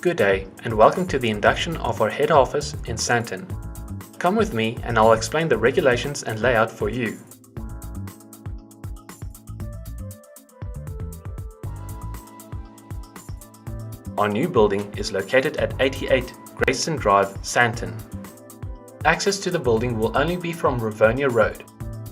Good day and welcome to the induction of our head office in Sandton. Come with me and I'll explain the regulations and layout for you. Our new building is located at 88 Grayston Drive, Sandton. Access to the building will only be from Rivonia Road.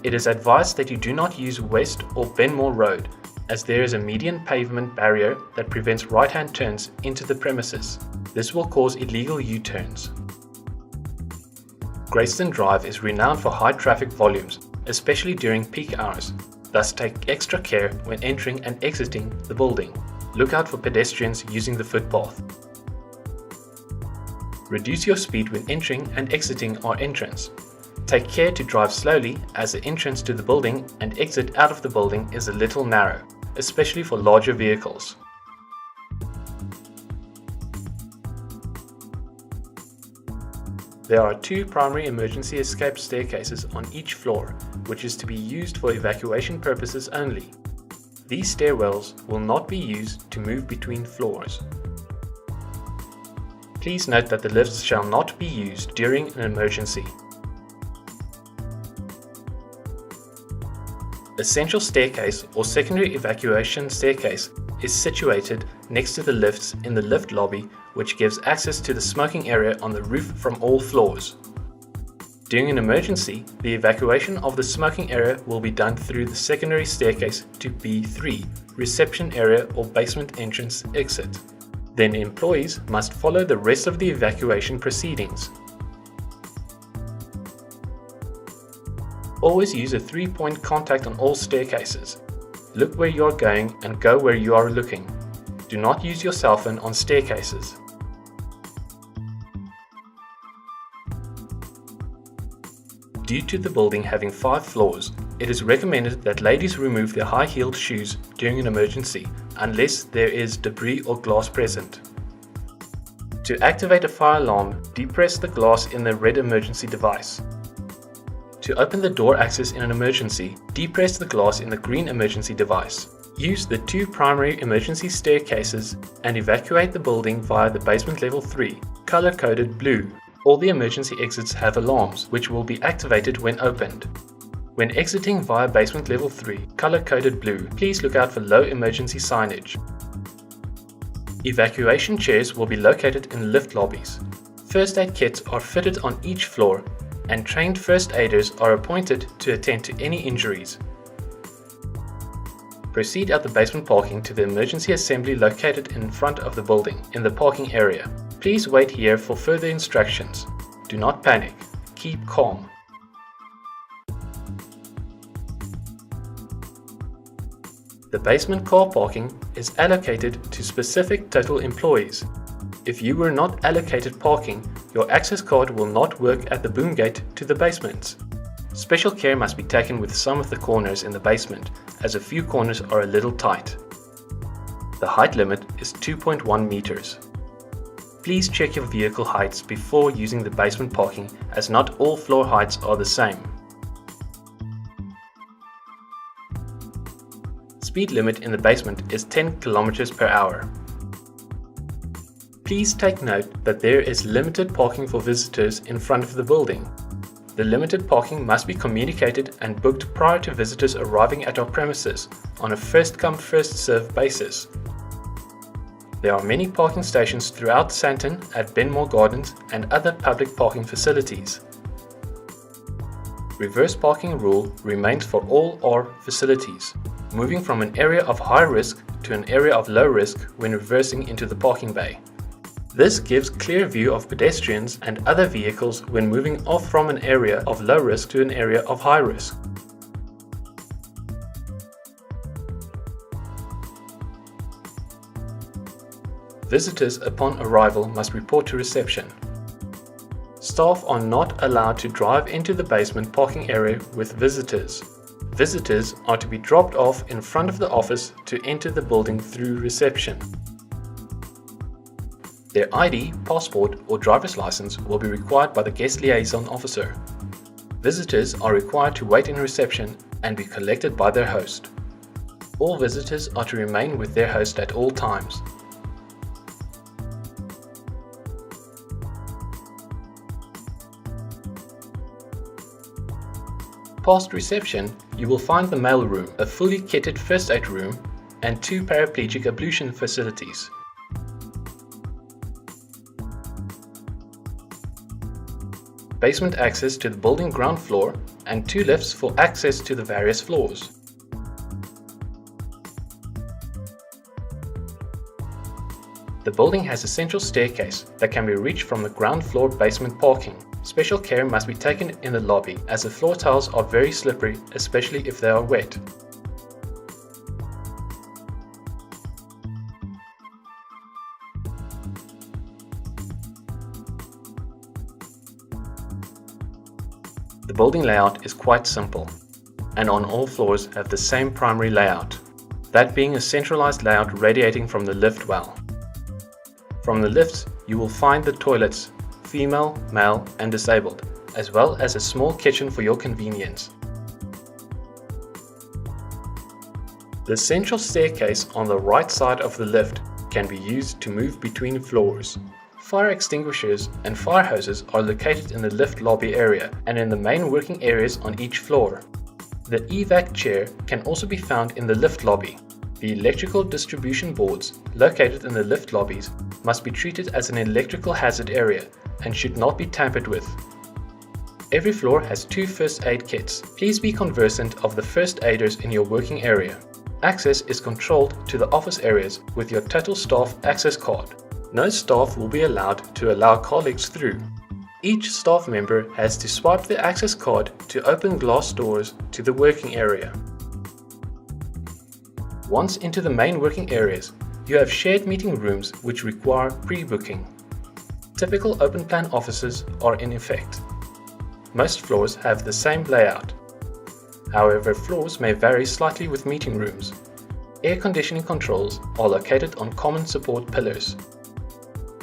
It is advised that you do not use West or Benmore Road, as there is a median pavement barrier that prevents right-hand turns into the premises. This will cause illegal U-turns. Grayston Drive is renowned for high traffic volumes, especially during peak hours. Thus take extra care when entering and exiting the building. Look out for pedestrians using the footpath. Reduce your speed when entering and exiting our entrance. Take care to drive slowly, as the entrance to the building and exit out of the building is a little narrow, especially for larger vehicles. There are two primary emergency escape staircases on each floor, which is to be used for evacuation purposes only. These stairwells will not be used to move between floors. Please note that the lifts shall not be used during an emergency. A central staircase or secondary evacuation staircase is situated next to the lifts in the lift lobby, which gives access to the smoking area on the roof from all floors. During an emergency, the evacuation of the smoking area will be done through the secondary staircase to B3, reception area or basement entrance exit. Then employees must follow the rest of the evacuation proceedings. Always use a 3-point contact on all staircases. Look where you are going and go where you are looking. Do not use your cell phone on staircases. Due to the building having 5 floors, it is recommended that ladies remove their high-heeled shoes during an emergency, unless there is debris or glass present. To activate a fire alarm, depress the glass in the red emergency device. To open the door access in an emergency, depress the glass in the green emergency device. Use the 2 primary emergency staircases and evacuate the building via the basement level 3, color-coded blue. All the emergency exits have alarms, which will be activated when opened. When exiting via basement level 3, color-coded blue, please look out for low emergency signage. Evacuation chairs will be located in lift lobbies. First aid kits are fitted on each floor, and trained first aiders are appointed to attend to any injuries. Proceed out the basement parking to the emergency assembly located in front of the building in the parking area. Please wait here for further instructions. Do not panic. Keep calm. The basement car parking is allocated to specific total employees. If you were not allocated parking, your access card will not work at the boom gate to the basements. Special care must be taken with some of the corners in the basement, as a few corners are a little tight. The height limit is 2.1 meters. Please check your vehicle heights before using the basement parking, as not all floor heights are the same. Speed limit in the basement is 10 km per hour. Please take note that there is limited parking for visitors in front of the building. The limited parking must be communicated and booked prior to visitors arriving at our premises on a first-come, first-served basis. There are many parking stations throughout Sandton at Benmore Gardens and other public parking facilities. Reverse parking rule remains for all our facilities, moving from an area of high risk to an area of low risk when reversing into the parking bay. This gives clear view of pedestrians and other vehicles when moving off from an area of low risk to an area of high risk. Visitors upon arrival must report to reception. Staff are not allowed to drive into the basement parking area with visitors. Visitors are to be dropped off in front of the office to enter the building through reception. Their ID, passport or driver's license will be required by the guest liaison officer. Visitors are required to wait in reception and be collected by their host. All visitors are to remain with their host at all times. Past reception, you will find the mail room, a fully kitted first aid room, and 2 paraplegic ablution facilities. Basement access to the building ground floor, and 2 lifts for access to the various floors. The building has a central staircase that can be reached from the ground floor basement parking. Special care must be taken in the lobby as the floor tiles are very slippery, especially if they are wet. The building layout is quite simple, and on all floors have the same primary layout, that being a centralized layout radiating from the lift well. From the lifts, you will find the toilets, female, male, and disabled, as well as a small kitchen for your convenience. The central staircase on the right side of the lift can be used to move between floors. Fire extinguishers and fire hoses are located in the lift lobby area and in the main working areas on each floor. The evac chair can also be found in the lift lobby. The electrical distribution boards located in the lift lobbies must be treated as an electrical hazard area and should not be tampered with. Every floor has 2 first aid kits. Please be conversant of the first aiders in your working area. Access is controlled to the office areas with your total staff access card. No staff will be allowed to allow colleagues through. Each staff member has to swipe the access card to open glass doors to the working area. Once into the main working areas, you have shared meeting rooms which require pre-booking. Typical open plan offices are in effect. Most floors have the same layout. However, floors may vary slightly with meeting rooms. Air conditioning controls are located on common support pillars.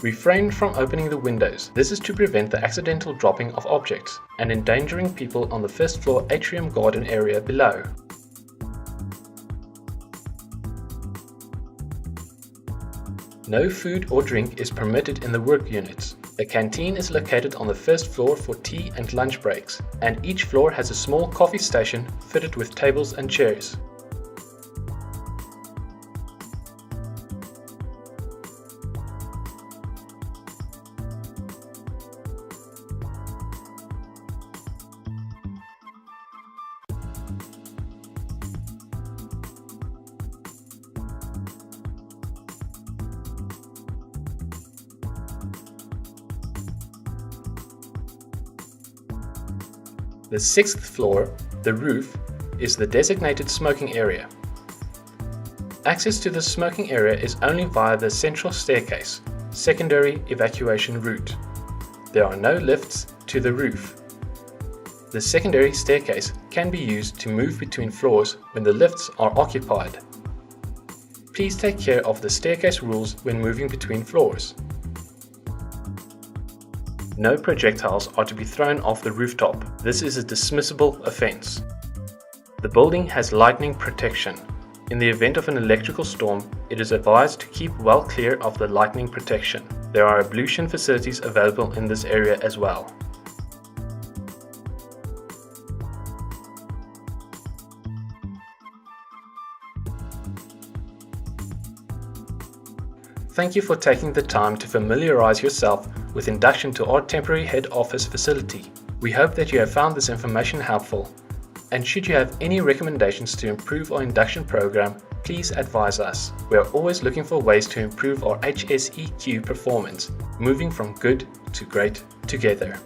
Refrain from opening the windows. This is to prevent the accidental dropping of objects and endangering people on the first floor atrium garden area below. No food or drink is permitted in the work units. The canteen is located on the first floor for tea and lunch breaks, and each floor has a small coffee station fitted with tables and chairs. The 6th floor, the roof, is the designated smoking area. Access to the smoking area is only via the central staircase, secondary evacuation route. There are no lifts to the roof. The secondary staircase can be used to move between floors when the lifts are occupied. Please take care of the staircase rules when moving between floors. No projectiles are to be thrown off the rooftop. This is a dismissible offence. The building has lightning protection. In the event of an electrical storm, it is advised to keep well clear of the lightning protection. There are ablution facilities available in this area as well. Thank you for taking the time to familiarize yourself with Induction to our temporary head office facility. We hope that you have found this information helpful, and should you have any recommendations to improve our induction program, please advise us. We are always looking for ways to improve our HSEQ performance, moving from good to great together.